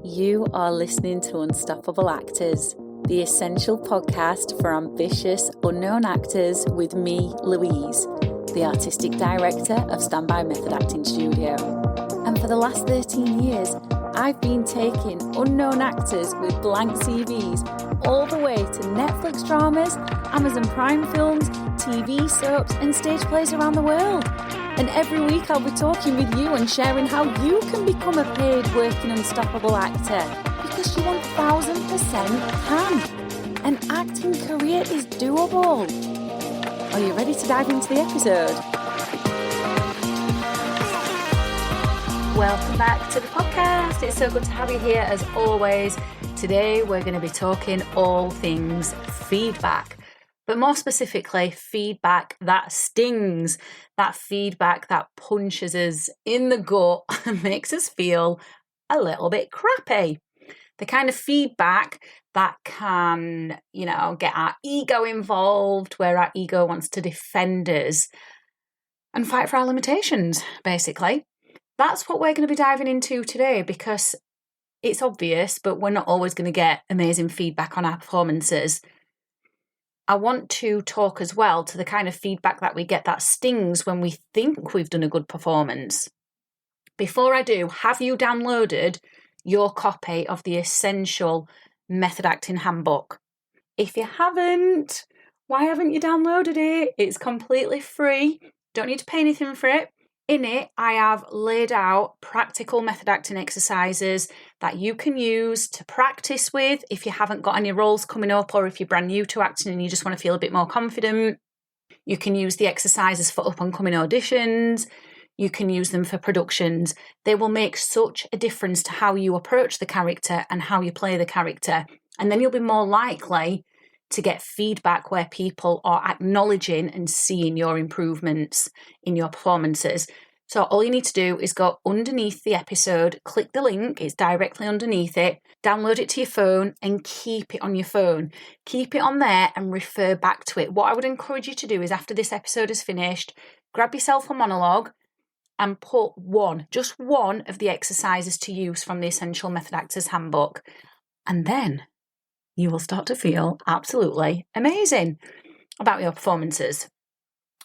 You are listening to Unstoppable Actors, the essential podcast for ambitious, unknown actors with me, Louise, the artistic director of Standby Method Acting Studio. And for the last 13 years, I've been taking unknown actors with blank CVs all the way to Netflix dramas, Amazon Prime films, TV soaps, and stage plays around the world. And every week I'll be talking with you and sharing how you can become a paid working unstoppable actor, because you 1000% can. An acting career is doable. Are you ready to dive into the episode? Welcome back to the podcast. It's so good to have you here as always. Today we're going to be talking all things feedback. But more specifically, feedback that stings, that feedback that punches us in the gut and makes us feel a little bit crappy. The kind of feedback that can, get our ego involved, where our ego wants to defend us and fight for our limitations, basically. That's what we're going to be diving into today, because it's obvious, but we're not always going to get amazing feedback on our performances. I want to talk as well to the kind of feedback that we get that stings when we think we've done a good performance. Before I do, have you downloaded your copy of the Essential Method Acting Handbook? If you haven't, why haven't you downloaded it? It's completely free. Don't need to pay anything for it. In it, I have laid out practical method acting exercises that you can use to practice with if you haven't got any roles coming up, or if you're brand new to acting and you just want to feel a bit more confident. You can use the exercises for up and coming auditions. You can use them for productions. They will make such a difference to how you approach the character and how you play the character. And then you'll be more likely to get feedback where people are acknowledging and seeing your improvements in your performances. So all you need to do is go underneath the episode, click the link, it's directly underneath it, download it to your phone and keep it on your phone. Keep it on there and refer back to it. What I would encourage you to do is, after this episode is finished, grab yourself a monologue and put just one of the exercises to use from the Essential Method Actors Handbook. And then you will start to feel absolutely amazing about your performances.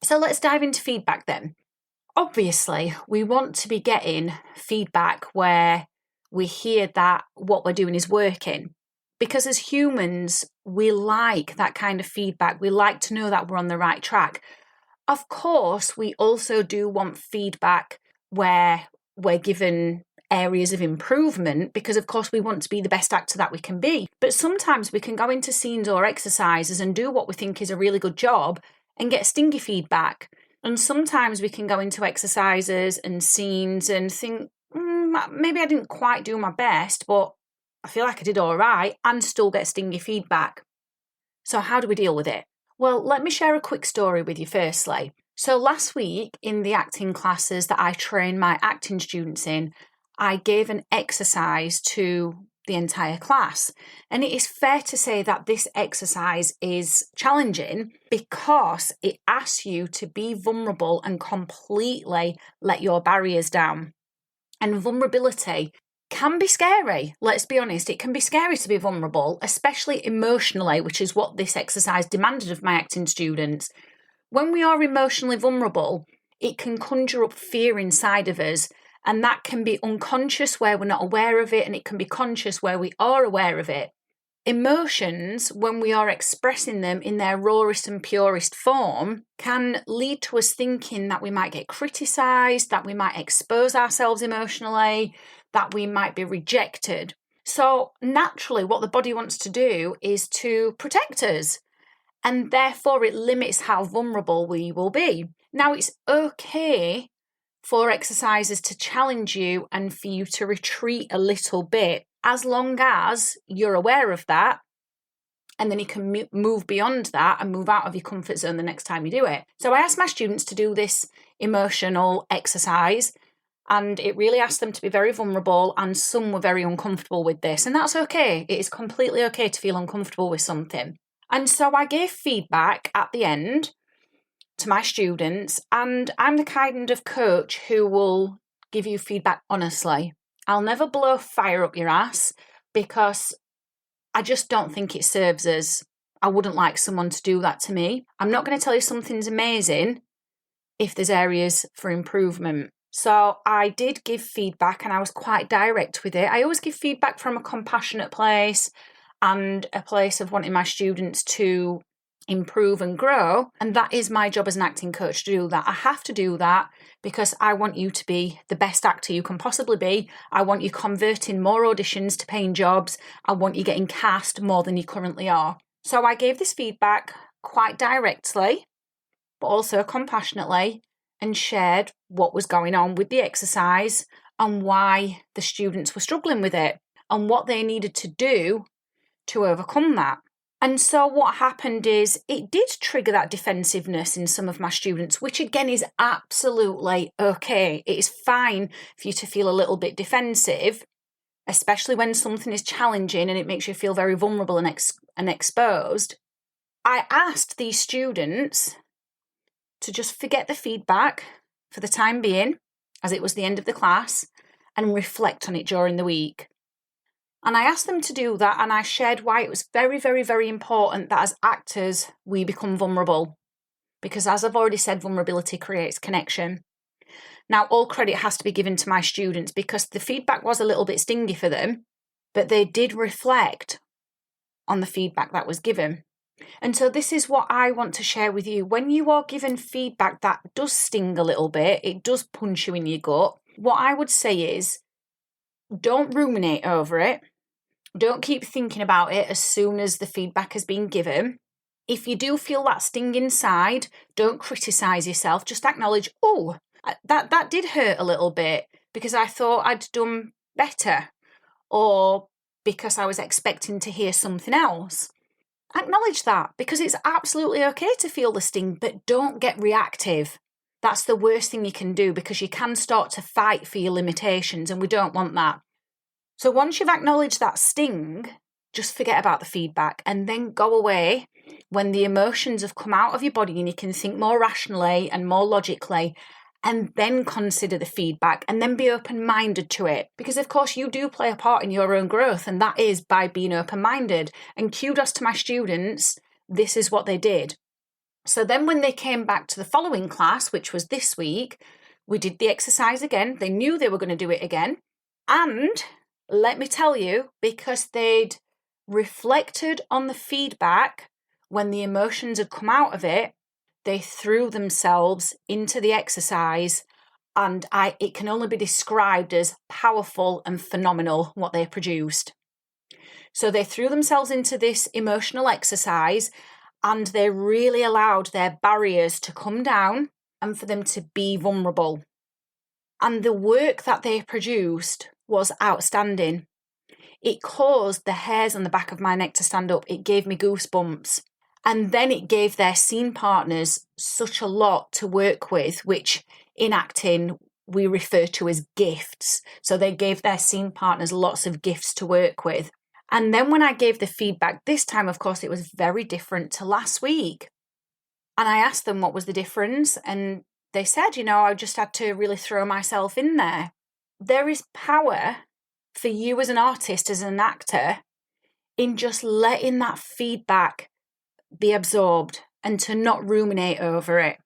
So let's dive into feedback then. Obviously, we want to be getting feedback where we hear that what we're doing is working. Because as humans, we like that kind of feedback. We like to know that we're on the right track. Of course, we also do want feedback where we're given areas of improvement, because of course we want to be the best actor that we can be. But sometimes we can go into scenes or exercises and do what we think is a really good job and get stingy feedback. And sometimes we can go into exercises and scenes and think, maybe I didn't quite do my best, but I feel like I did all right, and still get stingy feedback. So how do we deal with it? Well, let me share a quick story with you firstly. So last week in the acting classes that I train my acting students in, I gave an exercise to the entire class. And it is fair to say that this exercise is challenging because it asks you to be vulnerable and completely let your barriers down. And vulnerability can be scary. Let's be honest, it can be scary to be vulnerable, especially emotionally, which is what this exercise demanded of my acting students. When we are emotionally vulnerable, it can conjure up fear inside of us. And that can be unconscious where we're not aware of it, and it can be conscious where we are aware of it. Emotions, when we are expressing them in their rawest and purest form, can lead to us thinking that we might get criticised, that we might expose ourselves emotionally, that we might be rejected. So naturally, what the body wants to do is to protect us, and therefore it limits how vulnerable we will be. Now, it's okay for exercises to challenge you and for you to retreat a little bit, as long as you're aware of that, and then you can move beyond that and move out of your comfort zone the next time you do it. So I asked my students to do this emotional exercise, and it really asked them to be very vulnerable, and some were very uncomfortable with this, and that's okay. It is completely okay to feel uncomfortable with something. And so I gave feedback at the end to my students, and I'm the kind of coach who will give you feedback honestly. I'll never blow fire up your ass because I just don't think it serves us. I wouldn't like someone to do that to me. I'm not going to tell you something's amazing if there's areas for improvement. So I did give feedback and I was quite direct with it. I always give feedback from a compassionate place and a place of wanting my students to improve and grow. And that is my job as an acting coach to do that. I have to do that because I want you to be the best actor you can possibly be. I want you converting more auditions to paying jobs. I want you getting cast more than you currently are. So I gave this feedback quite directly, but also compassionately, and shared what was going on with the exercise and why the students were struggling with it and what they needed to do to overcome that. And so what happened is it did trigger that defensiveness in some of my students, which again is absolutely okay. It is fine for you to feel a little bit defensive, especially when something is challenging and it makes you feel very vulnerable and exposed. I asked these students to just forget the feedback for the time being, as it was the end of the class, and reflect on it during the week. And I asked them to do that, and I shared why it was very, very, very important that as actors, we become vulnerable. Because as I've already said, vulnerability creates connection. Now, all credit has to be given to my students because the feedback was a little bit stingy for them, but they did reflect on the feedback that was given. And so this is what I want to share with you. When you are given feedback that does sting a little bit, it does punch you in your gut, what I would say is don't ruminate over it. Don't keep thinking about it as soon as the feedback has been given. If you do feel that sting inside, don't criticise yourself. Just acknowledge, oh, that did hurt a little bit because I thought I'd done better or because I was expecting to hear something else. Acknowledge that because it's absolutely okay to feel the sting, but don't get reactive. That's the worst thing you can do because you can start to fight for your limitations and we don't want that. So once you've acknowledged that sting, just forget about the feedback and then go away when the emotions have come out of your body and you can think more rationally and more logically, and then consider the feedback and then be open-minded to it. Because of course you do play a part in your own growth, and that is by being open-minded. And kudos to my students, this is what they did. So then when they came back to the following class, which was this week, we did the exercise again. They knew they were going to do it again. And let me tell you, because they'd reflected on the feedback when the emotions had come out of it, they threw themselves into the exercise, and it can only be described as powerful and phenomenal what they produced. So they threw themselves into this emotional exercise and they really allowed their barriers to come down and for them to be vulnerable. And the work that they produced was outstanding. It caused the hairs on the back of my neck to stand up. It gave me goosebumps. And then it gave their scene partners such a lot to work with, which in acting we refer to as gifts. So they gave their scene partners lots of gifts to work with. And then when I gave the feedback this time, of course, it was very different to last week. And I asked them what was the difference. And they said, I just had to really throw myself in there. There is power for you as an artist, as an actor, in just letting that feedback be absorbed and to not ruminate over it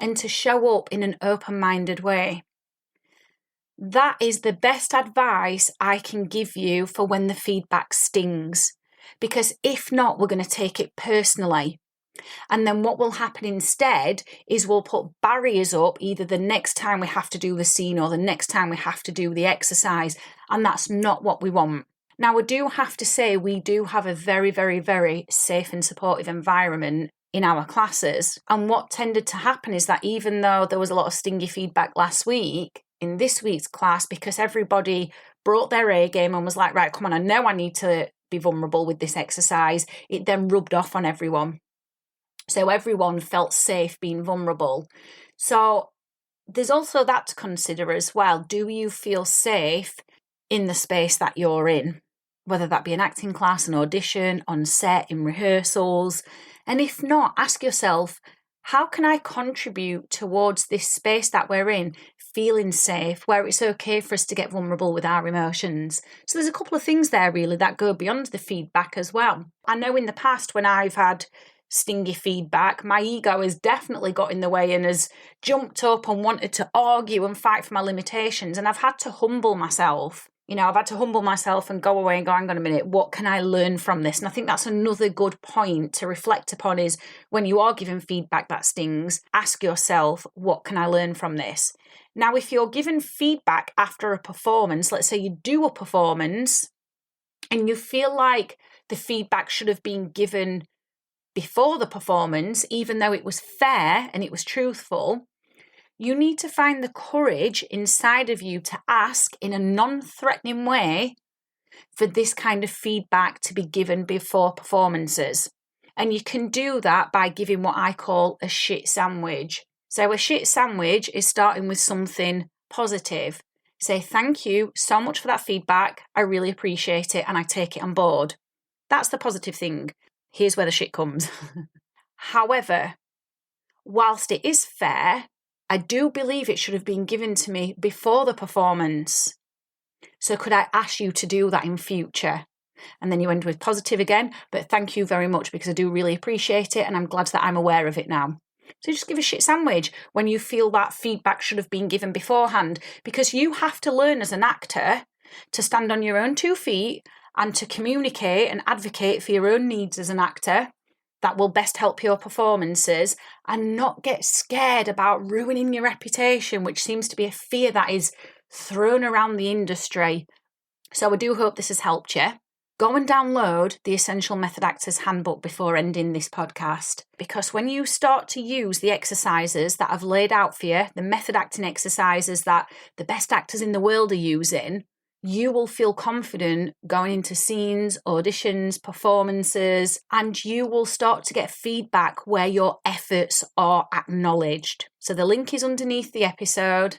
and to show up in an open-minded way. That is the best advice I can give you for when the feedback stings, because if not, we're going to take it personally. And then what will happen instead is we'll put barriers up either the next time we have to do the scene or the next time we have to do the exercise. And that's not what we want. Now, I do have to say we do have a very, very, very safe and supportive environment in our classes. And what tended to happen is that even though there was a lot of stingy feedback last week, in this week's class, because everybody brought their A game and was like, right, come on, I know I need to be vulnerable with this exercise, it then rubbed off on everyone. So everyone felt safe being vulnerable. So there's also that to consider as well. Do you feel safe in the space that you're in? Whether that be an acting class, an audition, on set, in rehearsals. And if not, ask yourself, how can I contribute towards this space that we're in, feeling safe, where it's okay for us to get vulnerable with our emotions. So there's a couple of things there really that go beyond the feedback as well. I know in the past when I've had stingy feedback, my ego has definitely got in the way and has jumped up and wanted to argue and fight for my limitations. And I've had to humble myself. I've had to humble myself and go away and go, hang on a minute, what can I learn from this? And I think that's another good point to reflect upon is when you are given feedback that stings, ask yourself, what can I learn from this? Now, if you're given feedback after a performance, let's say you do a performance and you feel like the feedback should have been given before the performance, even though it was fair and it was truthful, you need to find the courage inside of you to ask in a non-threatening way for this kind of feedback to be given before performances. And you can do that by giving what I call a shit sandwich. So a shit sandwich is starting with something positive. Say, thank you so much for that feedback. I really appreciate it and I take it on board. That's the positive thing. Here's where the shit comes. However, whilst it is fair, I do believe it should have been given to me before the performance. So could I ask you to do that in future? And then you end with positive again, but thank you very much because I do really appreciate it and I'm glad that I'm aware of it now. So just give a shit sandwich when you feel that feedback should have been given beforehand, because you have to learn as an actor to stand on your own 2 feet and to communicate and advocate for your own needs as an actor that will best help your performances, and not get scared about ruining your reputation, which seems to be a fear that is thrown around the industry. So I do hope this has helped you. Go and download the Essential Method Actors Handbook before ending this podcast, because when you start to use the exercises that I've laid out for you, the method acting exercises that the best actors in the world are using, you will feel confident going into scenes, auditions, performances, and you will start to get feedback where your efforts are acknowledged. So the link is underneath the episode,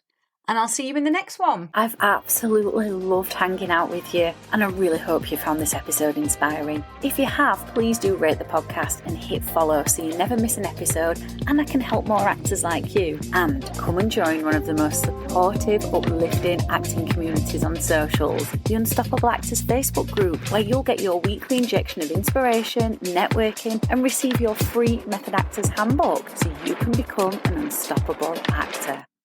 and I'll see you in the next one. I've absolutely loved hanging out with you, and I really hope you found this episode inspiring. If you have, please do rate the podcast and hit follow so you never miss an episode, and I can help more actors like you. And come and join one of the most supportive, uplifting acting communities on socials, the Unstoppable Actors Facebook group, where you'll get your weekly injection of inspiration, networking, and receive your free Method Actors Handbook so you can become an unstoppable actor.